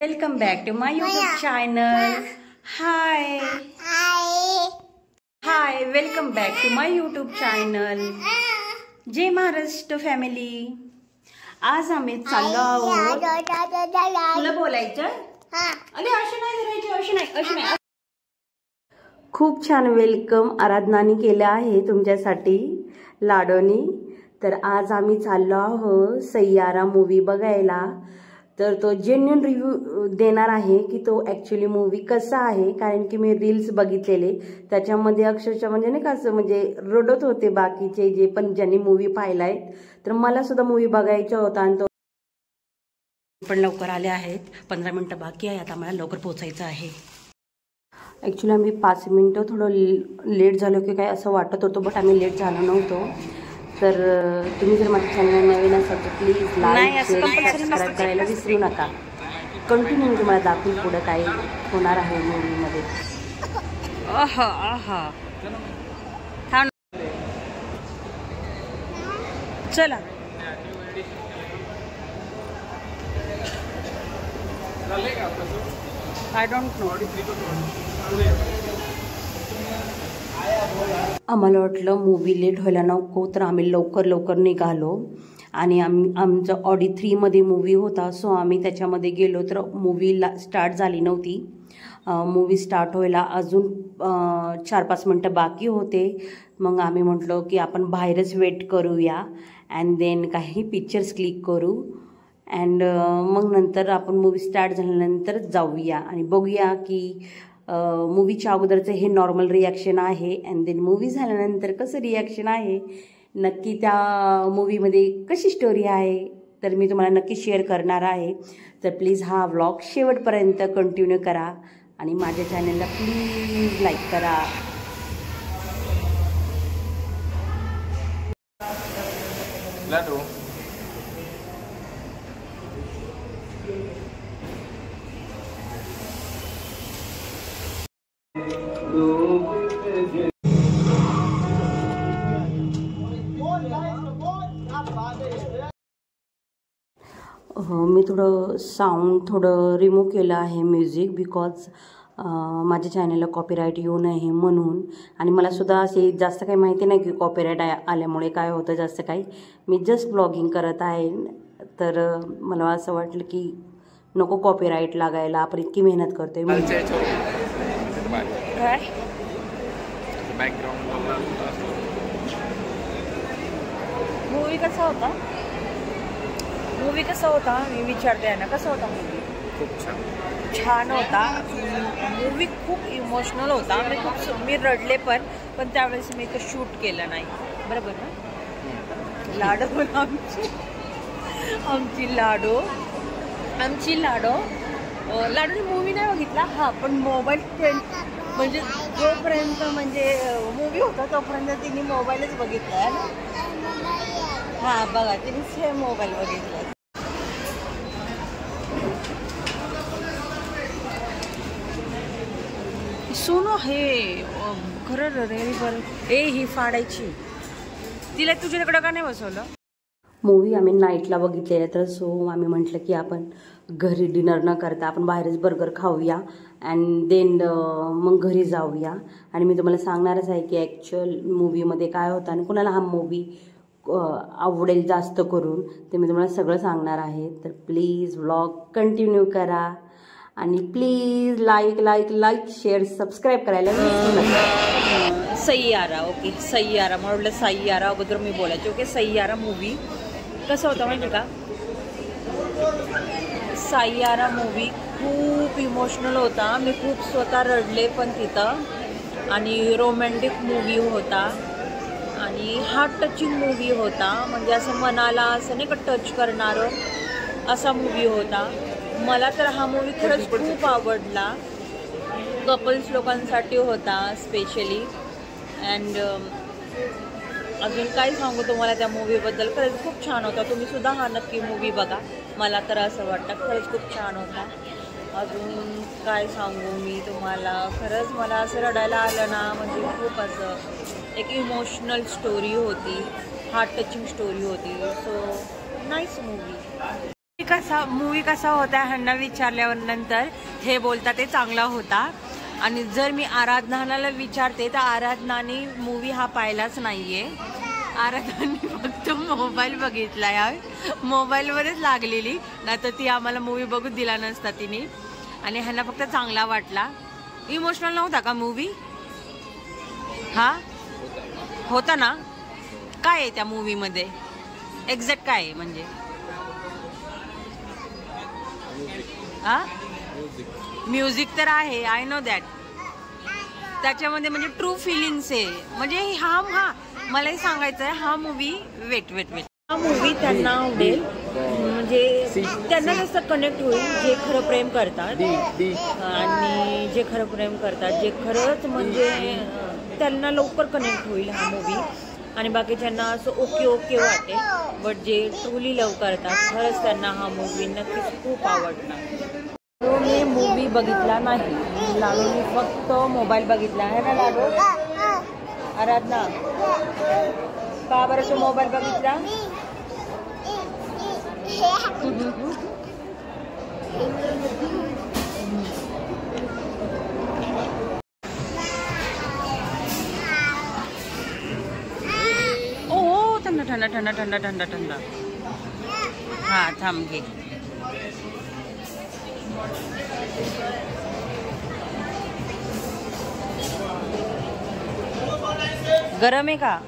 Welcome back to my YouTube channel. Hi. Hi, welcome back to my YouTube channel. जय Maharashtra family. आज आम्ही चाललो आहोत. तुला बोलायचं? अरे अशी नाही. खूप छान वेलकम आराधनाने केलं आहे तुमच्यासाठी लाडोनी. तर आज आम्ही चाललो आहोत सय्यारा मूवी बघायला. तर तो जेन्युइन रिव्ह्यू देणार आहे की तो ॲक्च्युली मूवी कसा आहे, कारण की मी रील्स बघितलेले त्याच्यामध्ये अक्षरशः म्हणजे नाही का असं म्हणजे रडत होते बाकीचे जे पण ज्यांनी मूवी पाहिलाय. तर मला सुद्धा मूवी बघायचा होता आणि तो पण लवकर आले आहेत. 15 मिनिटं बाकी आहे. आता मला लवकर पोहोचायचं आहे. ॲक्च्युली आम्ही 5 मिनिटं थोडं लेट झालो की काय असं वाटत होतं, बट आम्ही लेट झालो नव्हतो. तर तुम्ही जर माझ्या चॅनल नवीन असाल तर प्लीज लाईक सबस्क्राईब करायला विसरू नका. कंटिन्यू मी तुम्हाला दाखवून पुढं काय होणार आहे मूवीमध्ये. चला आय डोंट नो. आम्हाला वाटलं मूवी लेट व्हायला नको, तर आम्ही लवकर निघालो आणि आमचं ऑडी 3मध्ये मूवी होता. सो आम्ही त्याच्यामध्ये गेलो तर मूवीला स्टार्ट झाली नव्हती. मूवी स्टार्ट व्हायला अजून 4-5 मिनटं बाकी होते. मग आम्ही म्हटलो की आपण बाहेरच वेट करूया अँड देन काही पिक्चर्स क्लिक करू अँड मग नंतर आपण मूवी स्टार्ट झाल्यानंतर जाऊया आणि बघूया की मूवीच्या अगोदरचं हे नॉर्मल रिॲक्शन आहे अँड देन मूवी झाल्यानंतर कसं रिॲक्शन आहे, नक्की त्या मूवीमध्ये कशी स्टोरी आहे, तर मी तुम्हाला नक्की शेअर करणार आहे. तर प्लीज हा व्लॉग शेवटपर्यंत कंटिन्यू करा आणि माझ्या चॅनलला प्लीज लाईक करा. मी थोडं साऊंड रिमूव्ह केलं आहे म्युझिक, बिकॉज माझ्या चॅनलला कॉपीराईट येऊ नये म्हणून. आणि मला सुद्धा असे जास्त काही माहिती नाही की कॉपीराईट आल्यामुळे काय होतं. जास्त काही मी जस्ट ब्लॉगिंग करत आहे. तर मला असं वाटलं की नको कॉपीराईट लागायला, आपण इतकी मेहनत करतोय. काय मूवी कसा होता मी विचारते ना. कसा होता मूवी? खूप छान होता. मूवी खूप इमोशनल होता. मी रडले पण त्यावेळेस मी ते शूट केलं नाही. बरोबर ना? लाडो आमची लाडोने मूवी नाही बघितला. हा, पण मोबाईल म्हणजे जोपर्यंत म्हणजे मूवी होता तोपर्यंत तिने मोबाईलच बघितला आहे ना. हा बघा, तिने सेम मोबाईल बघितला. सोनो हे खरं रे बरं. ही फाडायची तिला तुझ्याकडं का नाही बसवलं? मूवी आम्ही नाईटला बघितलेलं, तर सो आम्ही म्हटलं की आपण घरी डिनर न करता आपण बाहेरच बर्गर खाऊया अँड देन मग घरी जाऊया. आणि मी तुम्हाला सांगणारच आहे की ॲक्च्युअल मूवीमध्ये काय होतं आणि कुणाला हा मूवी आवडेल जास्त करून, ते मी तुम्हाला सगळं सांगणार आहे. तर प्लीज व्लॉग कंटिन्यू करा आणि प्लीज लाईक शेअर सबस्क्राईब करायला विसरू नका. सय्यारा. ओके, सय्यारा म्हटलं. सय्यारा अगोदर मी बोलायचे. ओके, सय्यारा मूवी कसं होतं माहिती का? सय्यारा मूवी खूप इमोशनल होता. मी खूप स्वतः रडले पण तिथं. आणि रोमॅन्टिक मूवी होता आणि हार्ट टचिंग मूवी होता. म्हणजे असं मनाला असं नाही का टच करणारं असा मूवी होता. मला तर हा मूवी खरंच खूप आवडला. कपल्स लोकांसाठी होता स्पेशली. अँड अजून काय सांगू तुम्हाला त्या मूवीबद्दल. खरंच खूप छान होता. तुम्ही सुद्धा हा नक्की मूवी बघा. मला तर असं वाटतं खरंच खूप छान होता. अजून काय सांगू मी तुम्हाला, खरंच मला असं रडायला आलं ना. म्हणजे खूप असं एक इमोशनल स्टोरी होती, हार्ट टचिंग स्टोरी होती. So nice movie. मूवी कसा होता ह्यांना विचारल्यावर नंतर हे बोलतात ते चांगला होता. आणि जर मी आराधनाला विचारते तर आराधनाने मूवी हा पाहिलाच नाहीये. आराधनाने फक्त मोबाईल बघितला यार, मोबाईलवरच लागलेली, नाही तर ती आम्हाला मूवी बघूच दिला नसता तिने. आणि ह्यांना फक्त चांगला वाटला. इमोशनल नव्हता का मूवी? हा होता ना. काय आहे त्या मूवीमध्ये एक्झॅक्ट काय आहे म्हणजे? हा म्युझिक तर आहे, आय नो दॅट. त्याच्यामध्ये म्हणजे ट्रू फिलिंग्स आहे. म्हणजे हा मलाही सांगायचं आहे, हा मूवी वेट हा मूवी त्यांना आवडेल, म्हणजे त्यांना जसं कनेक्ट होईल जे खरं प्रेम करतात आणि जे खरं प्रेम करतात, जे खरंच म्हणजे त्यांना लवकर कनेक्ट होईल हा मूवी. आणि बाकीच्यांना असं ओके वाटेल, बट जे ट्रूली लव करतात खरंच त्यांना हा मूवी नक्कीच खूप आवडणार. तो मी मूवी बघितला नाही, लाडूने फक्त मोबाईल बघितला आहे ना लाडू. आराधना का बरं तो मोबाईल बघितला? ओ थंड. हा थांब घे. गरम आहे का?